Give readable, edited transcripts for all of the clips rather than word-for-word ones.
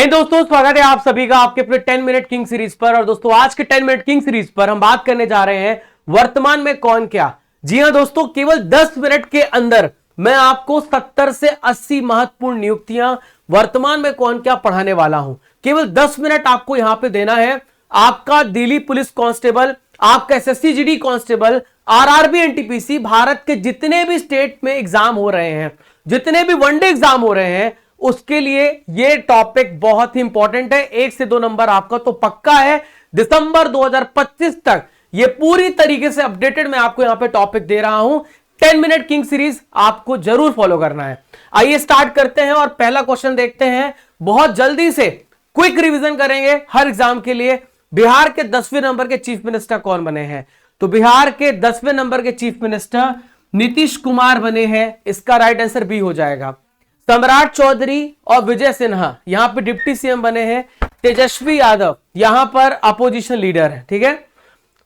जय दोस्तों, स्वागत है आप सभी का आपके अपने 10 मिनट किंग सीरीज पर। और दोस्तों आज के 10 मिनट किंग सीरीज पर हम बात करने जा रहे हैं वर्तमान में कौन क्या। जी हां दोस्तों, केवल 10 मिनट के अंदर मैं आपको 70 से 80 महत्वपूर्ण नियुक्तियां वर्तमान में कौन क्या पढ़ाने वाला हूं। केवल 10 मिनट आपको यहां पे देना है। आपका दिल्ली पुलिस कांस्टेबल, आपका SSC GD constable, RRB NTPC, Bharat के जितने भी स्टेट में एग्जाम हो रहे हैं, जितने भी वनडे एग्जाम हो रहे हैं, उसके लिए यह टॉपिक बहुत ही इंपॉर्टेंट है। 1 से 2 नंबर आपका तो पक्का है। दिसंबर 2025 तक यह पूरी तरीके से अपडेटेड मैं आपको यहां पे टॉपिक दे रहा हूं। 10 मिनट किंग सीरीज आपको जरूर फॉलो करना है। आइए स्टार्ट करते हैं और पहला क्वेश्चन देखते हैं। बहुत जल्दी से क्विक रिवीजन करेंगे हर एग्जाम के लिए। बिहार के 10वें नंबर के चीफ मिनिस्टर कौन बने हैं? तो बिहार के 10वें नंबर के चीफ मिनिस्टर नीतीश कुमार बने हैं। इसका राइट आंसर बी हो जाएगा। सम्राट चौधरी और विजय सिन्हा यहां पे डिप्टी सीएम बने हैं। तेजस्वी यादव यहां पर अपोजिशन लीडर है। ठीक है,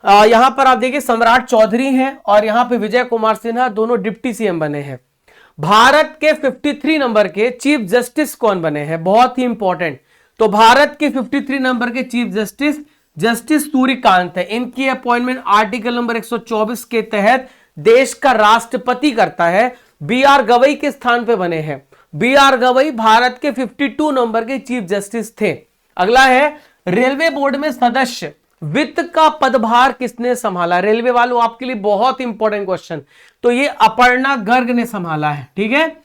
यहां पर आप देखिए सम्राट चौधरी हैं और यहां पे विजय कुमार सिन्हा दोनों डिप्टी सीएम बने हैं। भारत के 53 नंबर के चीफ जस्टिस कौन बने हैं? बहुत ही इंपॉर्टेंट। तो भारत के 53 नंबर के चीफ जस्टिस जस्टिस सूर्यकांत है। इनकी अपॉइंटमेंट आर्टिकल नंबर 124 के तहत देश का राष्ट्रपति करता है। बी आर गवई के स्थान पे बने हैं। बी आर गवई भारत के 52 नंबर के चीफ जस्टिस थे। अगला है रेलवे बोर्ड में सदस्य वित्त का पदभार किसने संभाला? रेलवे वालों आपके लिए बहुत इंपॉर्टेंट क्वेश्चन। तो ये अपर्णा गर्ग ने संभाला है। ठीक है,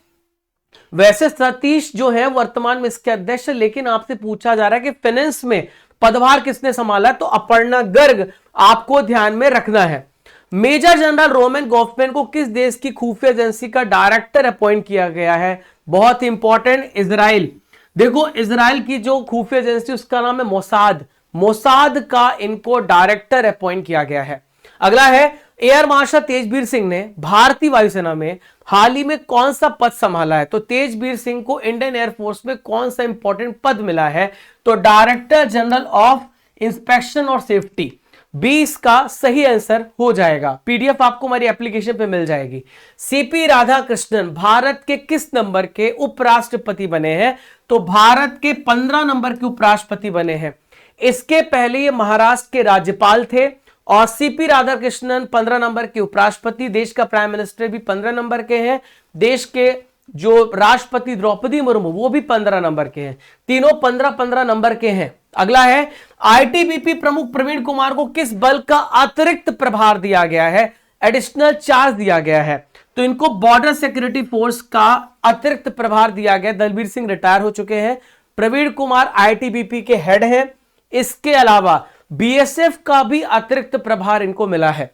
वैसे सतीश जो है वर्तमान में इसके अध्यक्ष, लेकिन आपसे पूछा जा रहा है कि फाइनेंस में पदभार किसने संभाला? तो अपर्णा गर्ग आपको ध्यान में रखना है। मेजर जनरल रोमन गॉफमैन को किस देश की खुफिया एजेंसी का डायरेक्टर अपॉइंट किया गया है? बहुत इंपॉर्टेंट, इजराइल। देखो इजराइल की जो खुफिया एजेंसी उसका नाम है मोसाद। मोसाद का इनको डायरेक्टर अपॉइंट किया गया है। अगला है एयर मार्शल तेजबीर सिंह ने भारतीय वायुसेना में हाल ही में कौन सा पद संभाला है? तो तेजबीर सिंह को इंडियन एयरफोर्स में कौन सा इंपॉर्टेंट पद मिला है? तो डायरेक्टर जनरल ऑफ इंस्पेक्शन और सेफ्टी। 20 का सही आंसर हो जाएगा। पीडीएफ आपको हमारी एप्लीकेशन पे मिल जाएगी। सीपी राधाकृष्णन भारत के किस नंबर के उपराष्ट्रपति बने हैं? तो भारत के 15 नंबर के उपराष्ट्रपति बने हैं। इसके पहले ये महाराष्ट्र के राज्यपाल थे और सीपी राधाकृष्णन 15 नंबर के उपराष्ट्रपति। देश का प्राइम मिनिस्टर भी 15 नंबर के हैं। देश के जो राष्ट्रपति द्रौपदी मुर्मू वो भी 15 नंबर के हैं। तीनों 15-15 नंबर के हैं। अगला है आईटीबीपी प्रमुख प्रवीण कुमार को किस बल का अतिरिक्त प्रभार दिया गया है? एडिशनल चार्ज दिया गया है। तो इनको बॉर्डर सिक्योरिटी फोर्स का अतिरिक्त प्रभार दिया गया। दलबीर सिंह रिटायर हो चुके हैं। प्रवीण कुमार आईटीबीपी के हेड हैं। इसके अलावा बीएसएफ का भी अतिरिक्त प्रभार इनको मिला है।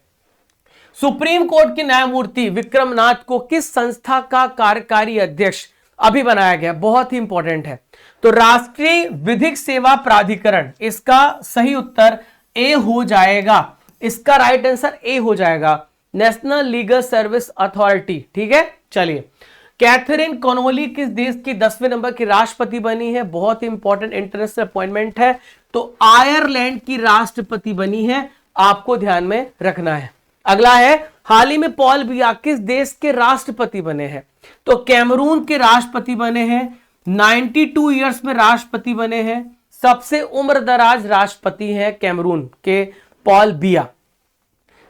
सुप्रीम कोर्ट के न्यायमूर्ति विक्रमनाथ को किस संस्था का कार्यकारी अध्यक्ष अभी बनाया गया? बहुत ही इंपॉर्टेंट है। तो राष्ट्रीय विधिक सेवा प्राधिकरण, इसका सही उत्तर ए हो जाएगा। इसका राइट आंसर ए हो जाएगा, नेशनल लीगल सर्विस अथॉरिटी। ठीक है, चलिए कैथरीन कॉनोली किस देश की 10वें नंबर की राष्ट्रपति बनी है? बहुत इंपॉर्टेंट इंटरनेशनल अपॉइंटमेंट है। तो आयरलैंड की राष्ट्रपति बनी है, आपको ध्यान में रखना है। अगला है हाल ही में पॉल बिया किस देश के राष्ट्रपति बने हैं? तो कैमरून के राष्ट्रपति बने हैं। 92 इयर्स में राष्ट्रपति बने हैं। सबसे उम्र दराज राष्ट्रपति हैं कैमरून के पॉल बिया।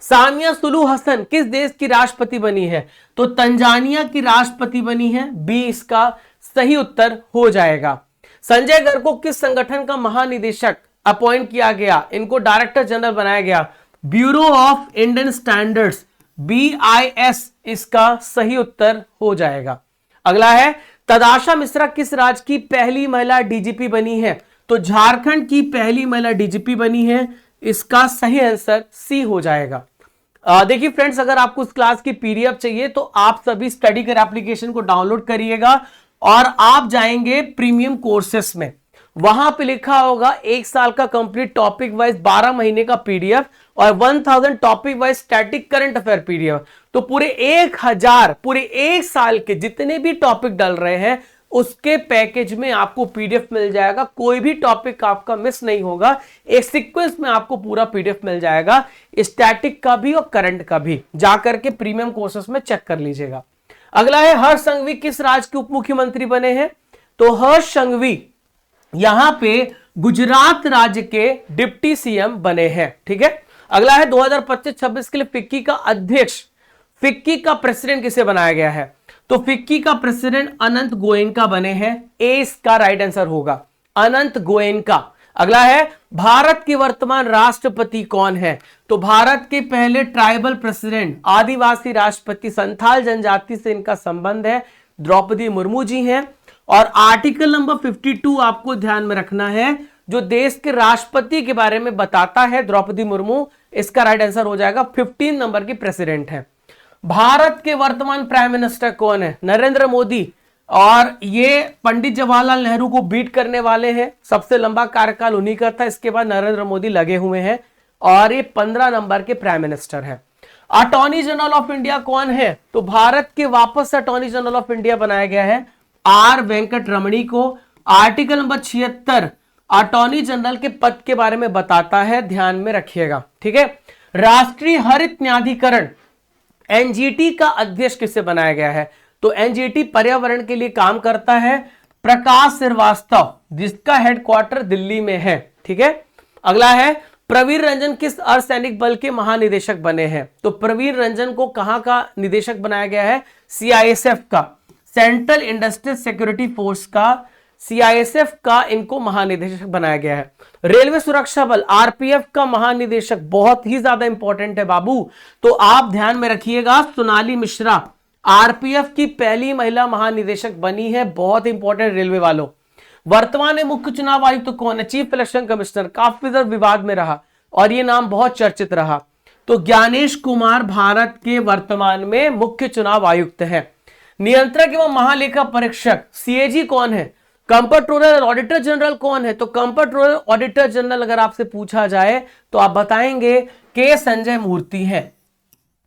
सामिया सुलू हसन किस देश की राष्ट्रपति बनी है? तो तंजानिया की राष्ट्रपति बनी है। बी इसका सही उत्तर हो जाएगा। संजय गर्ग को किस संगठन का महानिदेशक अपॉइंट किया गया? इनको डायरेक्टर जनरल बनाया गया। Bureau of Indian standards, BIS इसका सही उत्तर हो जाएगा। अगला है तदाशा मिश्रा किस राज्य की पहली महिला डीजीपी बनी है? तो झारखंड की पहली महिला डीजीपी बनी है। इसका सही आंसर सी हो जाएगा। देखिए फ्रेंड्स, अगर आपको इस क्लास की पीडीएफ चाहिए तो आप सभी स्टडी कर एप्लीकेशन को डाउनलोड करिएगा और आप जाएंगे प्रीमियम कोर्सेस में। वहां पे लिखा होगा 1 साल का कंप्लीट टॉपिक वाइज 12 महीने का पीडीएफ और 1000 topic wise static current affair PDF. तो पूरे 1000 पूरे 1 साल के जितने भी टॉपिक डल रहे हैं उसके पैकेज में आपको पीडीएफ मिल जाएगा। कोई भी टॉपिक आपका मिस नहीं होगा। एक सीक्वेंस में आपको पूरा पीडीएफ मिल जाएगा, स्टैटिक का भी और करंट का भी। जाकर के प्रीमियम कोर्सेस में चेक कर लीजिएगा। अगला है हर्ष संघवी किस राज्य के उप मुख्यमंत्री बने हैं? तो हर्ष संघवी यहां पे गुजरात राज्य के डिप्टी सीएम बने हैं। ठीक है, अगला है 2025-26 के लिए फिक्की का अध्यक्ष, फिक्की का प्रेसिडेंट किसे बनाया गया है? तो फिक्की का प्रेसिडेंट अनंत गोयनका बने हैं। ए इसका राइट आंसर होगा, अनंत गोयनका। अगला है भारत के वर्तमान राष्ट्रपति कौन है? तो भारत के पहले ट्राइबल प्रेसिडेंट, आदिवासी राष्ट्रपति, संथाल जनजाति से इनका संबंध है, द्रौपदी मुर्मू जी हैं। और आर्टिकल नंबर 52 आपको ध्यान में रखना है, जो देश के राष्ट्रपति के बारे में बताता है, द्रौपदी मुर्मू। इसका राइट आंसर हो जाएगा 15 नंबर की प्रेसिडेंट है। भारत के वर्तमान प्राइम मिनिस्टर कौन है? नरेंद्र मोदी। और ये पंडित जवाहरलाल नेहरू को बीट करने वाले हैं, सबसे लंबा कार्यकाल उन्हीं का था। इसके बाद नरेंद्र मोदी लगे हुए हैं और ये 15 नंबर के प्राइम मिनिस्टर हैं। अटॉर्नी जनरल ऑफ इंडिया कौन है? तो भारत के वापस अटॉर्नी जनरल ऑफ इंडिया बनाया गया है आर वेंकट रमणी को। आर्टिकल नंबर 76 अटॉर्नी जनरल के पद के बारे में बताता है, ध्यान में रखिएगा। ठीक है, राष्ट्रीय हरित न्यायाधिकरण एनजीटी का अध्यक्ष किसे बनाया गया है? तो एनजीटी पर्यावरण के लिए काम करता है, प्रकाश श्रीवास्तव, जिसका हेडक्वार्टर दिल्ली में है। ठीक है, अगला है प्रवीर रंजन किस अर्धसैनिक बल के महानिदेशक बने हैं? तो प्रवीर रंजन को कहां का निदेशक बनाया गया है? सीआईएसएफ का, सेंट्रल इंडस्ट्रियल सिक्योरिटी फोर्स का, सीआईएसएफ का इनको महानिदेशक बनाया गया है। रेलवे सुरक्षा बल आरपीएफ का महानिदेशक बहुत ही ज्यादा इंपॉर्टेंट है बाबू, तो आप ध्यान में रखिएगा, सोनाली मिश्रा आरपीएफ की पहली महिला महानिदेशक बनी है, बहुत इंपॉर्टेंट रेलवे वालों। वर्तमान में मुख्य चुनाव आयुक्त तो कौन है? चीफ इलेक्शन कमिश्नर, काफी ज्यादा विवाद में रहा और ये नाम बहुत चर्चित रहा। तो ज्ञानेश कुमार भारत के वर्तमान में मुख्य चुनाव आयुक्त है। नियंत्रक एवं महालेखा परीक्षक सीएजी कौन है? कंप्ट्रोलर ऑडिटर जनरल कौन है? तो कंप्ट्रोलर ऑडिटर जनरल अगर आपसे पूछा जाए तो आप बताएंगे के संजय मूर्ति है।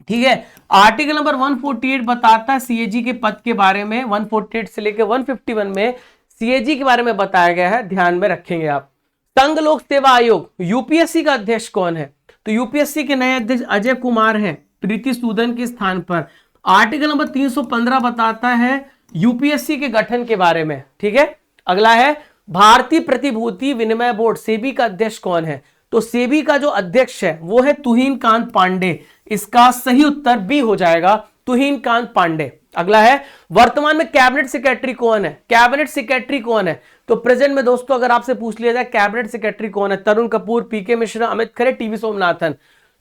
ठीक है, आर्टिकल नंबर 148 बताता है सीएजी के पद के बारे में, 148 से लेकर 151 में सीएजी के बारे में बताया गया है, ध्यान में रखेंगे आप। संघ लोक सेवा आयोग यूपीएससी का अध्यक्ष कौन है? तो यूपीएससी के नए अध्यक्ष अजय कुमार हैं, प्रीति सूदन के स्थान पर। आर्टिकल नंबर 315 बताता है यूपीएससी के गठन के बारे में। ठीक है, अगला है भारतीय प्रतिभूति विनिमय बोर्ड सेबी का अध्यक्ष कौन है? तो सेबी का जो अध्यक्ष है वो है तुहिन कांत पांडे। इसका सही उत्तर बी हो जाएगा, तुहिन कांत पांडे। अगला है वर्तमान में कैबिनेट सेक्रेटरी कौन है? कैबिनेट सेक्रेटरी कौन है? तो प्रेजेंट में दोस्तों अगर आपसे पूछ लिया जाए कैबिनेट सेक्रेटरी कौन है, तरुण कपूर, पीके मिश्रा, अमित खरे, टीवी सोमनाथन।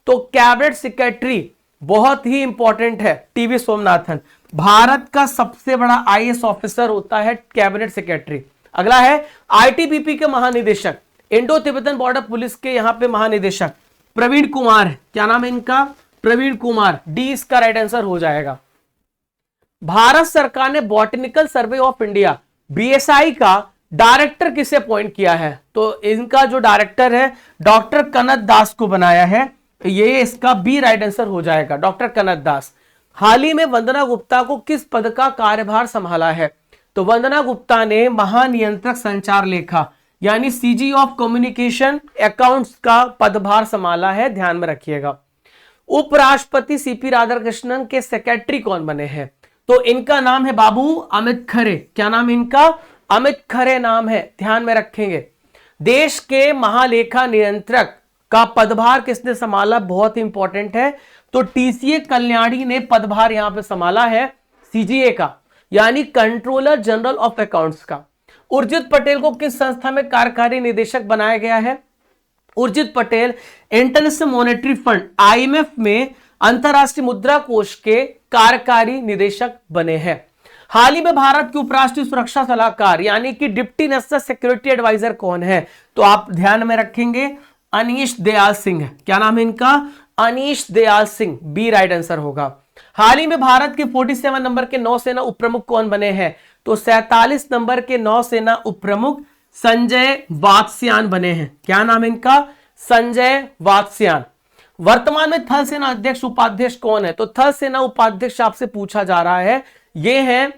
तो कैबिनेट सेक्रेटरी बहुत ही इंपॉर्टेंट है, टीवी सोमनाथन। भारत का सबसे बड़ा आईएएस ऑफिसर होता है कैबिनेट सेक्रेटरी। अगला है आईटीबीपी के महानिदेशक, इंडो तिब्बतन बॉर्डर पुलिस के यहां पे महानिदेशक प्रवीण कुमार है। क्या नाम है इनका? प्रवीण कुमार, डी इसका राइट आंसर हो जाएगा। भारत सरकार ने botanical survey of India BSI का डायरेक्टर किसे अपॉइंट किया है? तो इनका जो डायरेक्टर है डॉक्टर कनक दास को बनाया है, ये इसका बी राइट आंसर हो जाएगा, डॉक्टर कनक दास। हाल ही में वंदना गुप्ता को किस पद का कार्यभार संभाला है? तो वंदना गुप्ता ने महानियंत्रक संचार लेखा यानी सीजी ऑफ कम्युनिकेशन अकाउंट्स का पदभार संभाला है, ध्यान में रखिएगा। उपराष्ट्रपति सीपी राधाकृष्णन के सेक्रेटरी कौन बने हैं? तो इनका नाम है बाबू अमित खरे। क्या नाम इनका? अमित खरे नाम है, ध्यान में रखेंगे। देश के महालेखा नियंत्रक का पदभार किसने संभाला? बहुत इंपॉर्टेंट है। तो टीसीए कल्याणी ने पदभार यहां पे संभाला है सीजीए का, यानी कंट्रोलर जनरल ऑफ अकाउंट्स का। उर्जित पटेल को किस संस्था में कार्यकारी निदेशक बनाया गया है? Urjit Patel international monetary fund IMF में अंतरराष्ट्रीय मुद्रा कोष के कार्यकारी निदेशक बने हैं। हाल ही में भारत के उपराष्ट्रीय सुरक्षा सलाहकार यानी कि डिप्टी नेशनल सिक्योरिटी एडवाइजर कौन है? तो आप ध्यान में रखेंगे अनीश दयाल सिंह। क्या नाम है इनका? Anish Dayal Singh, B right answer होगा। हाल ही में भारत के 47 नंबर के नौसेना उपप्रमुख कौन बने हैं? तो 47 नंबर के नौसेना उपप्रमुख संजय वात्स्यायन बने हैं। क्या नाम इनका? संजय वात्स्यायन। वर्तमान में थल सेना अध्यक्ष उपाध्यक्ष कौन है? तो थल सेना उपाध्यक्ष आपसे पूछा जा रहा है, ये है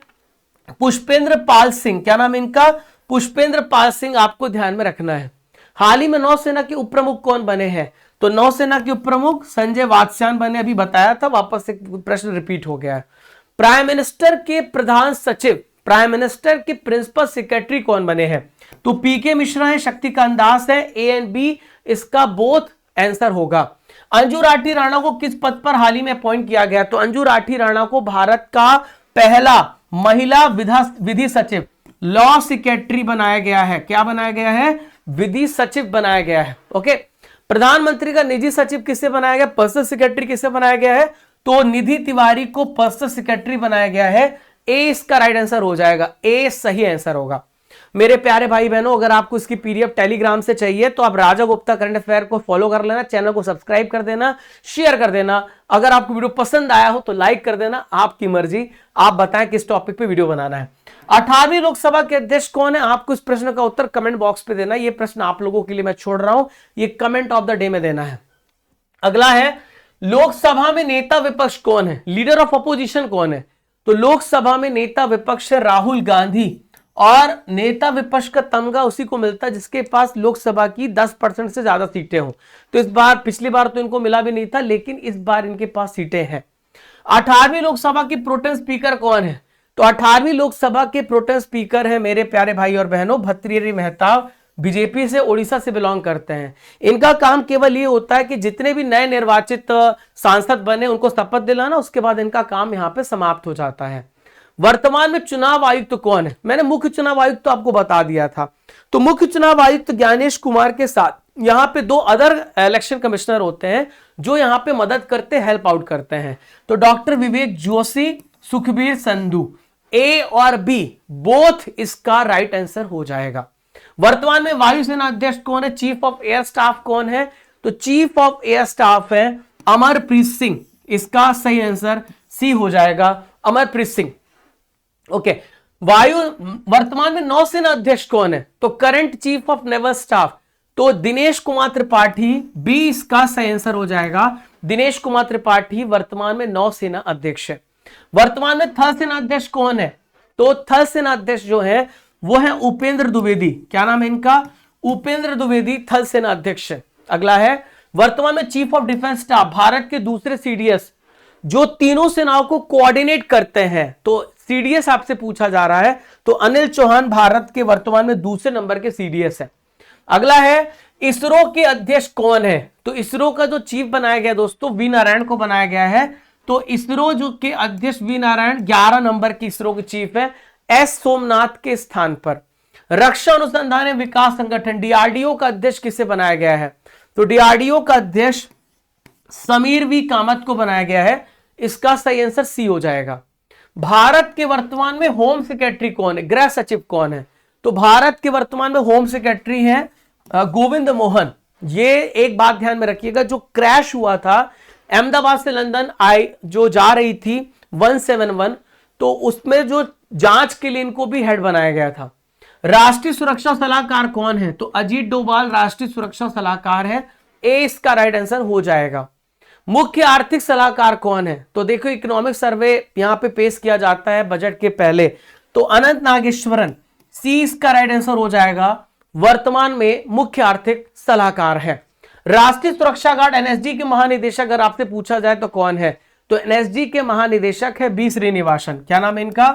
पुष्पेंद्र पाल सिंह। क्या नाम इनका? पुष्पेंद्र पाल सिंह, आपको ध्यान में रखना है। हाल ही में नौसेना के उपप्रमुख कौन बने हैं? तो नौसेना के उपप्रमुख संजय वात्स्यायन बने, अभी बताया था, वापस एक प्रश्न रिपीट हो गया है। प्राइम मिनिस्टर के प्रधान सचिव, प्राइम मिनिस्टर के प्रिंसिपल सेक्रेटरी कौन बने हैं? तो पीके मिश्रा है, शक्तिकांत दास है, ए एंड बी इसका बोथ आंसर होगा। अंजू राठी राणा को किस पद पर हाल ही में अपॉइंट किया गया? तो अंजू राठी राणा को भारत का पहला महिला विधि सचिव, लॉ सेक्रेटरी बनाया गया है। क्या बनाया गया है? विधि सचिव बनाया गया है। ओके, प्रधानमंत्री का निजी सचिव किसे बनाया गया? पर्सनल सेक्रेटरी किसे बनाया गया है? तो निधि तिवारी को पर्सनल सेक्रेटरी बनाया गया है। ए इसका राइट आंसर हो जाएगा, ए सही आंसर होगा। मेरे प्यारे भाई बहनों, अगर आपको इसकी पीडीएफ टेलीग्राम से चाहिए तो आप राजा गुप्ता करंट अफेयर को फॉलो कर लेना, चैनल को सब्सक्राइब कर देना, शेयर कर देना। अगर आपको वीडियो पसंद आया हो तो लाइक कर देना, आपकी मर्जी, आप बताएं किस टॉपिक पे वीडियो बनाना है। 18वीं लोकसभा के अध्यक्ष कौन है? आपको इस प्रश्न का उत्तर कमेंट बॉक्स पे देना। ये प्रश्न आप लोगों के लिए मैं छोड़ रहा हूं, ये कमेंट ऑफ द डे में देना है। अगला है, लोकसभा में नेता विपक्ष कौन है? लीडर ऑफ अपोजिशन कौन है? तो लोकसभा में नेता विपक्ष है राहुल गांधी, और नेता विपक्ष का तमगा उसी को मिलता है जिसके पास लोकसभा की 10% से ज्यादा सीटें हो। तो इस बार, पिछली बार तो इनको मिला भी नहीं था, लेकिन इस बार इनके पास सीटें हैं। 18वीं लोकसभा की प्रोटेम स्पीकर कौन है? तो 18वीं लोकसभा के प्रोटेम स्पीकर है मेरे प्यारे भाई और बहनों भर्तृहरि मेहताब, बीजेपी से, उड़ीसा से बिलोंग करते हैं। इनका काम केवल ये होता है कि जितने भी नए निर्वाचित सांसद बने उनको शपथ दिलाना, उसके बाद इनका काम यहां पे समाप्त हो जाता है। वर्तमान में चुनाव आयुक्त कौन है? मैंने मुख्य चुनाव आयुक्त तो आपको बता दिया था। तो मुख्य चुनाव आयुक्त ज्ञानेश कुमार के साथ यहां पे 2 अदर इलेक्शन कमिश्नर होते हैं जो यहां पे मदद करते, हेल्प आउट करते हैं। तो डॉक्टर विवेक जोशी, सुखबीर संधू, ए और बी बोथ इसका राइट आंसर हो जाएगा। वर्तमान में वायुसेना अध्यक्ष कौन है? चीफ ऑफ एयर स्टाफ कौन है? तो चीफ ऑफ एयर स्टाफ है अमरप्रीत सिंह, इसका सही आंसर सी हो जाएगा, अमरप्रीत सिंह। ओके, वर्तमान में नौसेना अध्यक्ष कौन है? तो current chief of naval staff, तो दिनेश कुमार त्रिपाठी, बी इसका सही आंसर हो जाएगा। दिनेश कुमार त्रिपाठी वर्तमान में नौसेना अध्यक्ष है। वर्तमान में थल सेना अध्यक्ष कौन है? तो थल सेना अध्यक्ष जो है वो है उपेंद्र द्विवेदी। क्या नाम है इनका? उपेंद्र द्विवेदी थल सेना अध्यक्ष है। अगला है, वर्तमान में chief of defence staff, Bharat के दूसरे सीडीएस जो तीनों सेनाओं को कोऑर्डिनेट करते हैं, तो सीडीएस आपसे पूछा जा रहा है, तो अनिल चौहान भारत के वर्तमान में दूसरे नंबर के सीडीएस है। अगला है, इसरो के अध्यक्ष कौन है? तो इसरो का जो चीफ बनाया गया दोस्तों, वी नारायण को बनाया गया है। तो इसरो जो के अध्यक्ष वी नारायण 11 नंबर की इसरो के चीफ है, एस सोमनाथ के स्थान पर। रक्षा अनुसंधान एवं विकास संगठन डीआरडीओ का अध्यक्ष किसे बनाया गया है? तो डीआरडीओ का अध्यक्ष समीर वी कामत को बनाया गया है, इसका सही आंसर सी हो जाएगा। भारत के वर्तमान में होम सेक्रेटरी कौन है? गृह सचिव कौन है? तो भारत के वर्तमान में होम सेक्रेटरी हैं गोविंद मोहन। ये एक बात ध्यान में रखिएगा, जो क्रैश हुआ था अहमदाबाद से लंदन जो जा रही थी 171, तो उसमें जो जांच के लिए इनको भी हेड बनाया गया था। राष्ट्रीय सुरक्षा सलाहकार कौन है? तो अजीत डोभाल राष्ट्रीय सुरक्षा सलाहकार है, ए इसका राइट आंसर हो जाएगा। मुख्य आर्थिक सलाहकार कौन है? तो देखो, इकोनॉमिक सर्वे यहां पे पेश किया जाता है बजट के पहले, तो अनंत नागेश्वरन, सी इसका राइट आंसर हो जाएगा, वर्तमान में मुख्य आर्थिक सलाहकार है। राष्ट्रीय सुरक्षा गार्ड एनएसजी के महानिदेशक अगर आपसे पूछा जाए तो कौन है? तो एनएसजी के महानिदेशक है बी श्रीनिवासन। क्या नाम है इनका?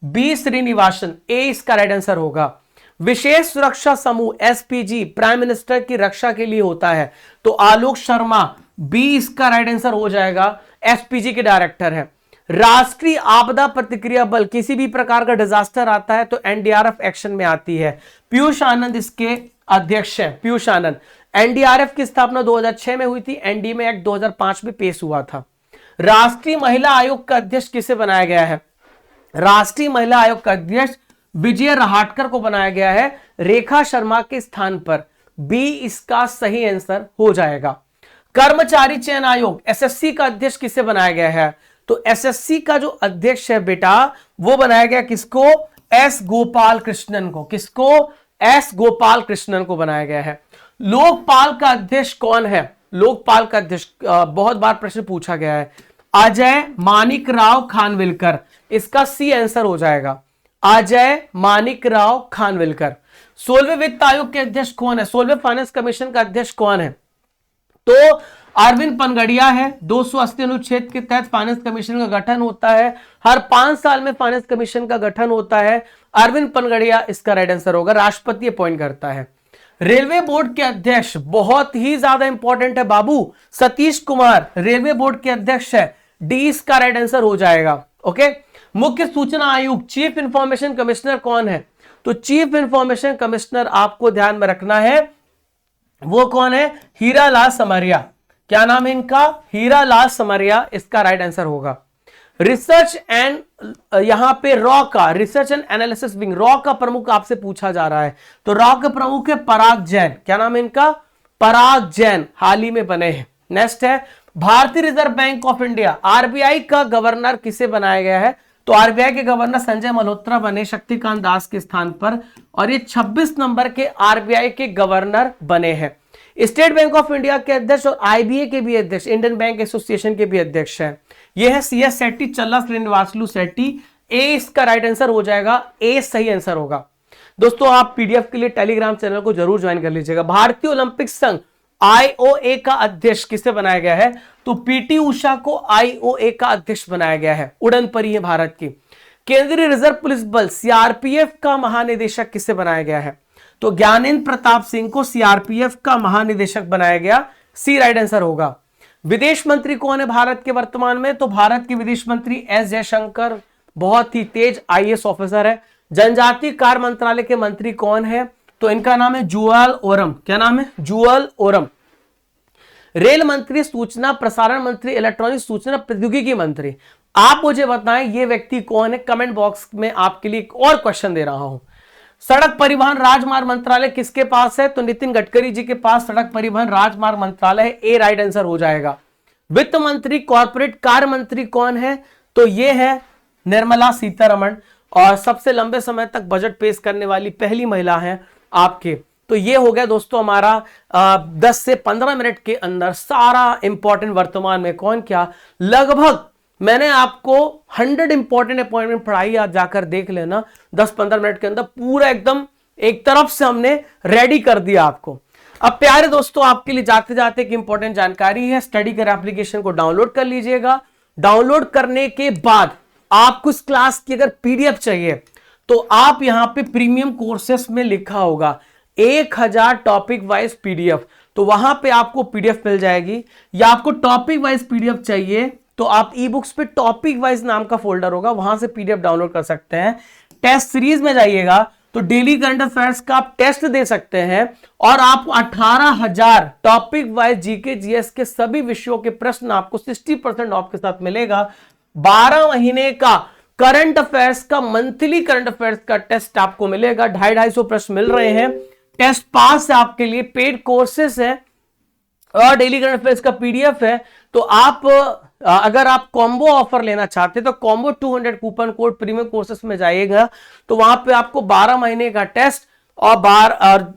बी श्रीनिवासन, ए इसका राइट आंसर होगा। विशेष सुरक्षा समूह एसपीजी प्राइम मिनिस्टर की रक्षा के लिए होता है, तो आलोक शर्मा, बी इसका राइट आंसर हो जाएगा, एसपीजी के डायरेक्टर है। राष्ट्रीय आपदा प्रतिक्रिया बल, किसी भी प्रकार का डिजास्टर आता है तो एनडीआरएफ एक्शन में आती है, पीयूष आनंद इसके अध्यक्ष हैं। पीयूष आनंद, एनडीआरएफ की स्थापना 2006 में हुई थी, एनडीएमए एक्ट 2005 में पेश हुआ था। राष्ट्रीय महिला आयोग का अध्यक्ष किसे बनाया गया है? राष्ट्रीय महिला आयोग का अध्यक्ष विजय रहाटकर को बनाया गया है, रेखा शर्मा के स्थान पर, बी इसका सही आंसर हो जाएगा। कर्मचारी चयन आयोग एसएससी का अध्यक्ष किसे बनाया गया है? तो एसएससी का जो अध्यक्ष है बेटा वो बनाया गया किसको? एस गोपाल कृष्णन को। किसको? एस गोपाल कृष्णन को बनाया गया है। लोकपाल का अध्यक्ष कौन है? लोकपाल का अध्यक्ष बहुत बार प्रश्न पूछा गया है, अजय मानिक राव खानविलकर, इसका सी आंसर हो जाएगा, अजय मानिक राव खानविलकर। 16वें वित्त आयोग के अध्यक्ष कौन है? 16वें फाइनेंस कमीशन का अध्यक्ष कौन है? तो अरविंद पनगड़िया है। 280 अनुच्छेद के तहत फाइनेंस कमीशन का गठन होता है, हर 5 साल में फाइनेंस कमीशन का गठन होता है। अरविंद पनगड़िया इसका राइट आंसर होगा, राष्ट्रपति अपॉइंट करता है। रेलवे बोर्ड के अध्यक्ष बहुत ही ज्यादा इंपॉर्टेंट है बाबू, सतीश कुमार रेलवे बोर्ड के अध्यक्ष है, डी इसका राइट आंसर हो जाएगा। ओके, मुख्य सूचना आयुक्त चीफ इंफॉर्मेशन कमिश्नर कौन है? तो चीफ इंफॉर्मेशन कमिश्नर आपको ध्यान में रखना है, वो कौन है? हीरालाल समरिया। क्या नाम है इनका? हीरालाल समरिया इसका राइट आंसर होगा। रिसर्च एंड यहां पे रॉ का research and analysis wing, raw का प्रमुख आपसे पूछा जा रहा है, तो रॉ के प्रमुख है पराग जैन। क्या नाम है इनका? पराग जैन, हाल ही में बने हैं। नेक्स्ट है भारतीय reserve bank of India, RBI का गवर्नर किसे बनाया गया है? तो आरबीआई के गवर्नर संजय मल्होत्रा बने शक्तिकांत दास के स्थान पर, और ये 26 नंबर के आरबीआई के गवर्नर बने हैं। स्टेट बैंक ऑफ इंडिया के अध्यक्ष और आईबीए के भी अध्यक्ष, इंडियन बैंक एसोसिएशन के भी अध्यक्ष हैं, ये है सीएस शेट्टी, चल्ला श्रीनिवासलू शेट्टी। ए इसका राइट आंसर हो जाएगा, ए सही आंसर होगा। दोस्तों आप पीडीएफ के लिए टेलीग्राम चैनल को जरूर ज्वाइन कर लीजिएगा। भारतीय ओलंपिक संघ आईओए का अध्यक्ष किसे बनाया गया है? तो पीटी उषा को आईओए का अध्यक्ष बनाया गया है, उड़न परी है भारत की। केंद्रीय रिजर्व पुलिस बल सीआरपीएफ का महानिदेशक किसे बनाया गया है? तो ज्ञानेंद्र प्रताप सिंह को सीआरपीएफ का महानिदेशक बनाया गया, सी राइट आंसर होगा। विदेश मंत्री कौन है भारत के वर्तमान में? तो भारत के विदेश मंत्री एस जयशंकर, बहुत ही तेज आईएएस ऑफिसर है। जनजातीय कार्य मंत्रालय के मंत्री कौन है? तो इनका नाम है जुअल ओरम। क्या नाम है? Jewel Oram. रेल मंत्री, सूचना प्रसारण मंत्री, इलेक्ट्रॉनिक सूचना प्रौद्योगिकी मंत्री, आप मुझे बताएं ये व्यक्ति कौन है? कमेंट बॉक्स में आपके लिए एक और क्वेश्चन दे रहा हूं। सड़क परिवहन राजमार्ग मंत्रालय किसके पास है? तो नितिन गडकरी जी के पास सड़क परिवहन राजमार्ग मंत्रालय है, ए राइट आंसर हो जाएगा। वित्त मंत्री, कॉर्पोरेट कार्य मंत्री कौन है? तो ये है निर्मला सीतारमण, और सबसे लंबे समय तक बजट पेश करने वाली पहली महिला है आपके। तो ये हो गया दोस्तों हमारा 10 से 15 मिनट के अंदर सारा इंपॉर्टेंट वर्तमान में कौन क्या, लगभग मैंने आपको 100 इंपॉर्टेंट अपॉइंटमेंट पढ़ाई, आप जाकर देख लेना 10-15 मिनट के अंदर पूरा एकदम एक तरफ से हमने रेडी कर दिया आपको। अब प्यारे दोस्तों आपके लिए जाते जाते एक इंपॉर्टेंट जानकारी है, स्टडी कर एप्लीकेशन को डाउनलोड कर लीजिएगा। डाउनलोड करने के बाद आपको इस क्लास की अगर पीडीएफ चाहिए तो आप यहां पे प्रीमियम कोर्सेस में लिखा होगा 1000 टॉपिक वाइज पीडीएफ, तो वहां पे आपको पीडीएफ मिल जाएगी। या आपको टॉपिक वाइज पीडीएफ चाहिए तो आप ई बुक्स पे टॉपिक वाइज नाम का फोल्डर होगा, वहां से पीडीएफ डाउनलोड कर सकते हैं। टेस्ट सीरीज में जाइएगा तो डेली करंट अफेयर्स का आप टेस्ट दे सकते हैं, और आप 18,000 टॉपिक वाइज जीके जीएस के सभी विषयों के प्रश्न आपको 60% ऑफ के साथ मिलेगा। 12 महीने का करंट अफेयर्स का, मंथली करंट अफेयर्स का टेस्ट आपको मिलेगा, 250-250 प्रश्न मिल रहे हैं। टेस्ट पास है आपके लिए, पेड कोर्सेस है और डेली करंट अफेयर्स का पीडीएफ है। तो आप अगर आप कॉम्बो ऑफर लेना चाहते हैं तो combo 200 coupon code premium courses में जाइएगा, तो वहां पे आपको 12 महीने का टेस्ट और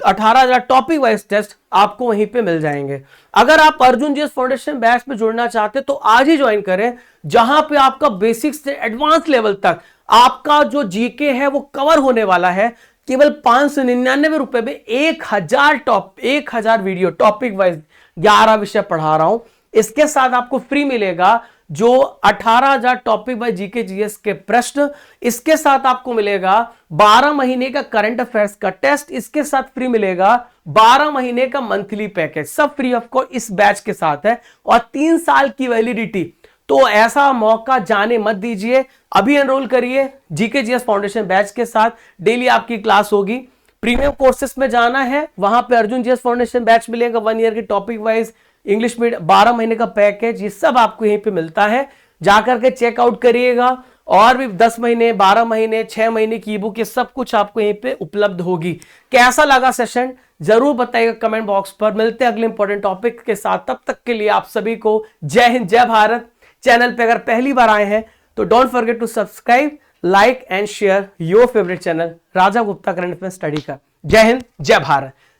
18,000 टॉपिक वाइज टेस्ट आपको वहीं पे मिल जाएंगे। अगर आप अर्जुन जीएस फाउंडेशन बैच में जुड़ना चाहते हैं तो आज ही ज्वाइन करें, जहां पे आपका बेसिक से एडवांस लेवल तक आपका जो जीके है वो कवर होने वाला है। केवल 599 रुपए में 1000 वीडियो टॉपिक वाइज 11 विषय पढ़ा रहा हूं। इसके साथ आपको फ्री मिलेगा जो 18,000 टॉपिक बाय जीके जीएस के प्रश्न, इसके साथ आपको मिलेगा 12 महीने का करंट अफेयर्स का टेस्ट, इसके साथ फ्री मिलेगा 12 महीने का मंथली पैकेज, सब फ्री ऑफ कॉस्ट इस बैच के साथ है, और 3 साल की वैलिडिटी। तो ऐसा मौका जाने मत दीजिए, अभी एनरोल करिए जीके जीएस फाउंडेशन बैच के साथ। डेली आपकी क्लास होगी। प्रीमियम कोर्सेस में जाना है, वहां पे अर्जुन जीएस फाउंडेशन बैच मिलेगा, 1 ईयर की टॉपिक वाइज इंग्लिश में 12 महीने का पैकेज, ये सब आपको यहीं पे मिलता है। जाकर के चेकआउट करिएगा, और भी 10 महीने 12 महीने 6 महीने की ई बुक, ये सब कुछ आपको यहीं पे उपलब्ध होगी। कैसा लगा सेशन जरूर बताइएगा कमेंट बॉक्स पर। मिलते हैं अगले इंपॉर्टेंट टॉपिक के साथ, तब तक के लिए आप सभी को जय हिंद जय भारत। चैनल पे अगर पहली बार आए हैं तो don't forget to subscribe, like and share your favourite channel Raja Gupta current affairs study का। जय हिंद जय भारत।